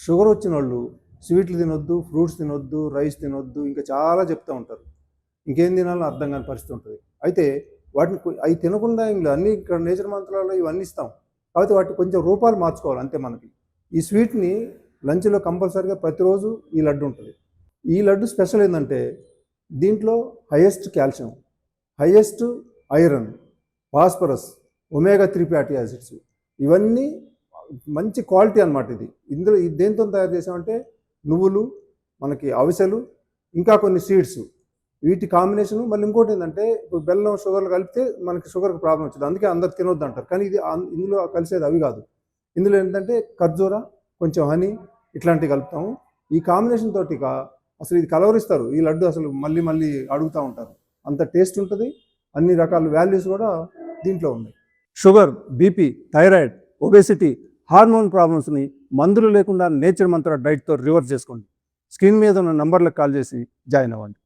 Sugar వచ్చిన వాళ్ళు స్వీట్లు తినొద్దు, ఫ్రూట్స్ తినొద్దు, రైస్ తినొద్దు, ఇంకా చాలా చెప్తూ ఉంటారు. ఇంకేం తినాలో అర్థం కాని పరిస్థితి ఉంటుంది. అయితే వాటిని అవి తినకుండా ఇందులో అన్ని ఇక్కడ నేచర్ మంత్రాల్లో ఇవన్నీ ఇస్తాం. కాబట్టి వాటిని కొంచెం రూపాలు మార్చుకోవాలి అంతే మనకి. ఈ స్వీట్ని లంచ్లో కంపల్సరీగా ప్రతిరోజు ఈ లడ్డు ఉంటుంది. ఈ లడ్డు స్పెషల్ ఏంటంటే దీంట్లో highest calcium, highest iron, phosphorus, omega 3 fatty acids, ఇవన్నీ మంచి క్వాలిటీ అనమాట. ఇందులో దేంతో తయారు చేసామంటే నువ్వులు, మనకి అవిసెలు, ఇంకా కొన్ని సీడ్స్, వీటి కాంబినేషన్. మళ్ళీ ఇంకోటి ఏంటంటే ఇప్పుడు బెల్లం షుగర్లు కలిపితే మనకి షుగర్కి ప్రాబ్లం వచ్చింది, అందుకే అందరు తినొద్దు అంటారు. కానీ ఇందులో కలిసేది అవి కాదు. ఇందులో ఏంటంటే ఖర్జూర, కొంచెం హనీ ఇట్లాంటివి కలుపుతాము. ఈ కాంబినేషన్ తోటి అసలు ఇది కలవరిస్తారు. ఈ లడ్డు అసలు మళ్ళీ మళ్ళీ అడుగుతూ ఉంటారు, అంత టేస్ట్ ఉంటుంది. అన్ని రకాల వాల్యూస్ కూడా దీంట్లో ఉన్నాయి. Sugar, BP, thyroid, obesity, hormone ప్రాబ్లమ్స్ని మందులు లేకుండా నేచర్ మంత్ర డైట్తో రివర్స్ చేసుకోండి. స్క్రీన్ మీద ఉన్న నంబర్లకు కాల్ చేసి జాయిన్ అవ్వండి.